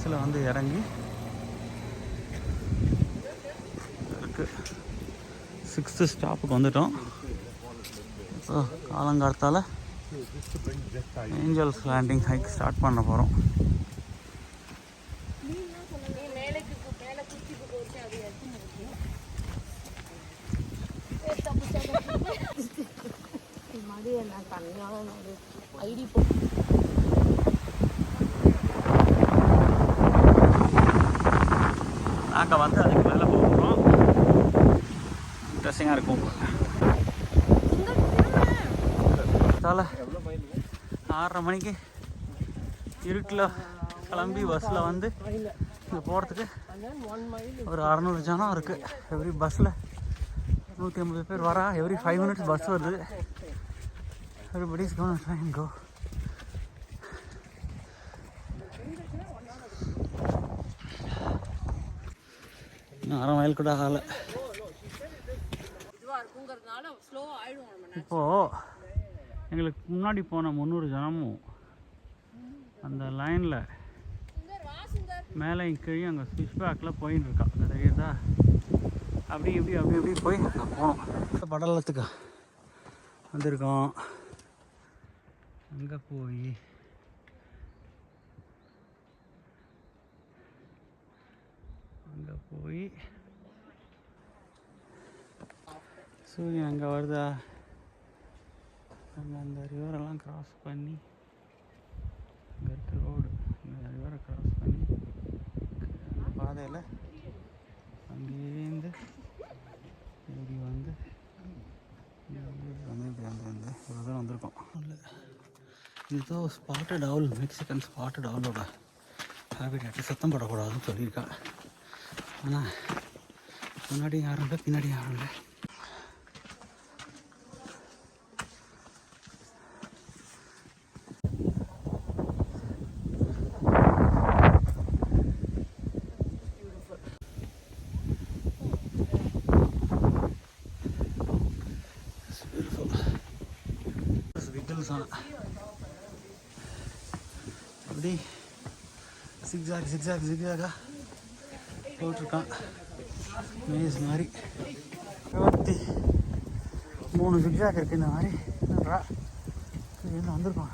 பஸ்ஸில் வந்து இறங்கி இருக்கு 6th ஸ்டாப்புக்கு வந்துட்டோம். ஸோ காலங்காலத்தால் ஏஞ்சல்ஸ் லேண்டிங் ஹைக் ஸ்டார்ட் பண்ண போகிறோம். நாங்கள் வந்து அதுக்கு மேலே போகிறோம். இன்ட்ரெஸ்டிங்காக இருக்கும். அதனால் 6:30 மணிக்கு இருட்டில் கிளம்பி பஸ்ஸில் வந்து இங்கே போகிறதுக்கு ஒரு 600 ஜனம் இருக்குது. எவ்ரி பஸ்ஸில் 150 பேர் வரா. எவ்ரி 5 minutes பஸ் வருது. Everybody's going to try and go. இன்னும் 1/2 மைல் கூட ஆகலை. இப்போது எங்களுக்கு முன்னாடி போன 300 ஜனமும் அந்த லைனில் மேலே கீழே அங்கே ஸ்விட்ச் பேக்கில் போயின்னு இருக்கா. அந்த தெரியுதா? அப்படி இப்படி போய் அங்கே போனோம். படலத்துக்கு வந்திருக்கோம். அங்கே போய் சூரியன் அங்கே வருதா? அங்கே அந்த ரிவரெல்லாம் க்ராஸ் பண்ணி அங்கே இருக்க ரோடு, அந்த ரிவரை க்ராஸ் பண்ணி அந்த பாதையில் அங்கேருந்து இப்படி வந்து இவ்வளோ தூரம் வந்திருக்கோம். இதோ ஸ்பாட்டட் அவுல், மெக்சிகன் ஸ்பாட்டட் அவுலோட ஹேபிட்டேட்டு சத்தம் போடக்கூடாதுன்னு சொல்லியிருக்கா. ஆனால் முன்னாடி யாரும் இல்லை, பின்னாடி யாரும் இல்லை. அப்படி ஜிக்ஜாக போட்டிருக்கான். மேஸ் மாதிரி 23 ஜிக்ஜாக் இருக்குது. இந்த மாதிரி இருந்து வந்திருக்கோம்.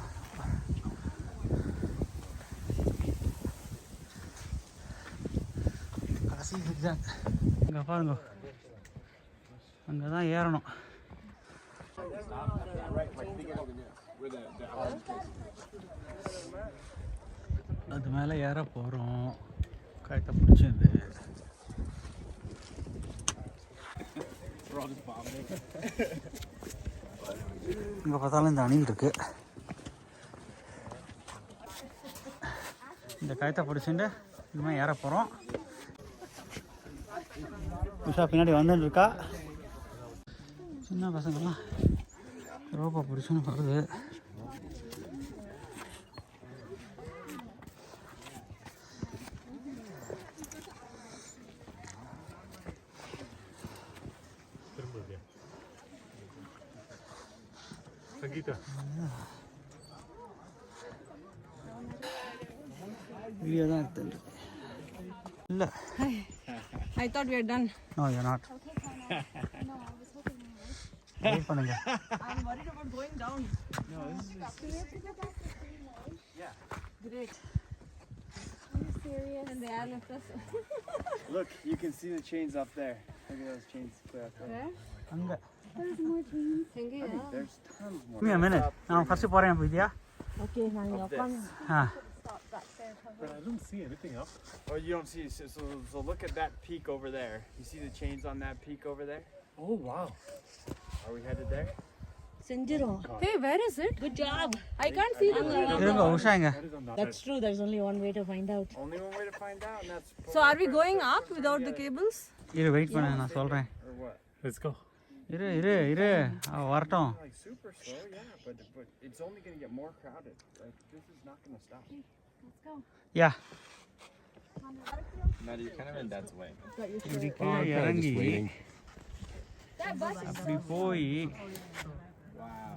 கடைசி ஜிக்ஜாக் இங்கே பாருங்க. அங்கே தான் ஏறணும். அது மேலே ஏற போகிறோம். கயத்தை பிடிச்சிருந்து இங்கே பார்த்தாலும் இந்த அணில் இருக்கு. இந்த கயத்தை பிடிச்சிட்டு இனிமேல் ஏற போகிறோம். உஷா பின்னாடி வந்துட்டு இருக்கா. சின்ன பசங்கள்லாம் ரோப்பை பிடிச்சுன்னு வருது. வீடியோ தான் எடுத்து இல்லை. I thought we are done. No, you're not. Wait பண்ணுங்க. I'm worried about going down. No, this is Yeah. Great. Are you serious? And they are left us. Look, you can see the chains up there. Look at those chains clear up there. Where? அங்க. There's more chains. There's tons more. Give me a minute. நான் first போறேன் வித்யா. Okay, now you're coming. But I don't see anything up. Oh, you don't see. So look at that peak over there. You see the chains on that peak over there? Oh wow. Are we headed there? Senjiro. Hey, where is it? Good job. I can't see the இருங்க உஷா எங்க? That is on that That's true. There's only one way to find out. Only one way to find out, and that's. So are we going up without the cables? இரு wait பண்ணு நான் சொல்றேன். Or what? side. Let's go. இரு அவ வரட்டும். Like super slow, yeah, but it's only gonna get more crowded. Like this is not gonna stop. Let's go. Yeah Maddie, you're kind of in Dad's way. இப்படி கீழே இறங்கி அப்படி போய் Wow.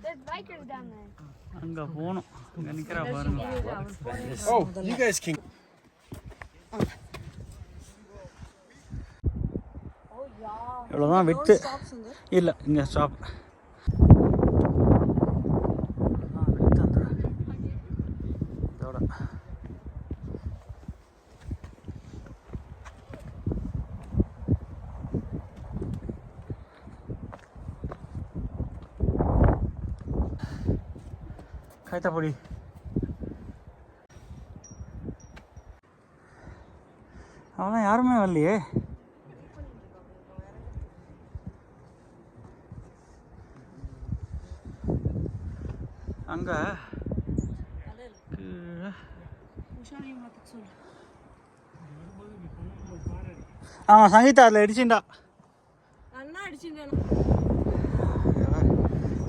There's bikers down there. அங்கே போகணும். அங்கே நிற்கிறா பாருங்க. Oh, you guys can. இவ்வளோதான் விட்டு இல்லை இங்கே ஸ்டாப். இதோட கைத்தப்பொடி அவன் யாருமே வரலையே. அங்கே ஆமாம் சங்கீதா அதில் அடிச்சுண்டா.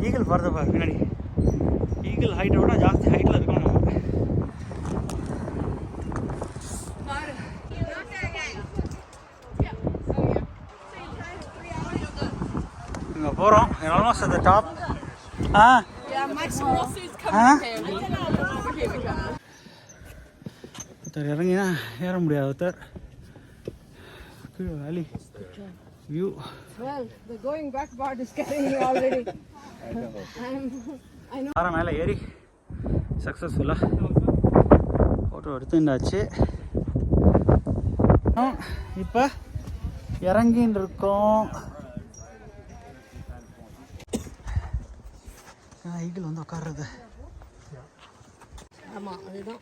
ஈகிள் பறத பாரு பின்னாடி. ஈகிள் ஹைட்டோட ஜாஸ்தி ஹைட்டில் இருக்கோம் நம்ம. இங்கே போகிறோம். Almost at the top. ஆ ஒருத்தர் இறங்கினா ஏற முடியாது. ஒருத்தர் கீழே வேலி view. Well, the going back part is scaring me already. I know. ஆரம் மேலே ஏறி சக்ஸஸ்ஃபுல்லாக ஃபோட்டோ எடுத்துட்டாச்சு. இப்போ இறங்கின்னு இருக்கோம். ஈகிள் வந்து உட்கார்றது. ஆமா அதுதான்.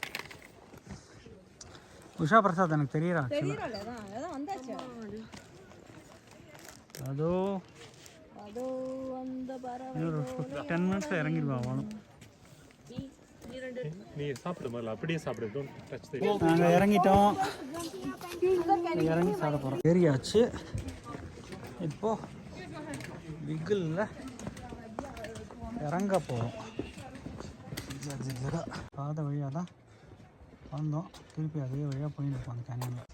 உஷா பிரசாத் எனக்கு தெரியறா. அதான் வந்தாச்சு. அதோ அதோ அந்த பறவை ஒரு 10 மினிட்ஸில் இறங்கிடுவா அவனும். நீ சாப்பிடு முதல்ல, அப்படியே சாப்பிடு. டோன்ட் டச் தி. நாங்கள் இறங்கிட்டோம். இறங்கி சாப்பிட போகிறோம். ஏறியாச்சு. இப்போ விகிளில் இறங்க போகிறோம். பாத வழியாக தான் வந்தோம். திருப்பி அதே வழியாக போயின்னு இருக்கோம் அந்த கேனியனில்.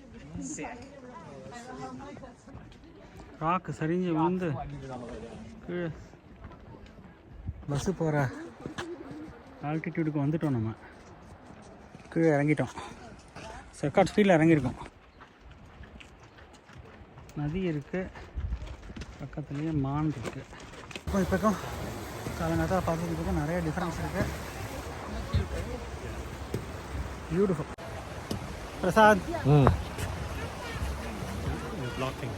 ராக்கு சரிஞ்சு வந்து கீழே பஸ்ஸு போகிற ஆல்டிடியூடுக்கு வந்துட்டோம். நம்ம கீழே இறங்கிட்டோம். ரெக்கார்ட் ஸ்பீடில் இறங்கியிருக்கோம். நதி இருக்குது, பக்கத்துலேயே மான் இருக்குது. இப்போ இப்போக்கும் காலங்காலத்தில் பார்த்துக்கிட்டு நிறைய டிஃப்ரென்ஸ் இருக்குது. பியூட்டிஃபுல். பிரசாத் பிளாக்கிங்.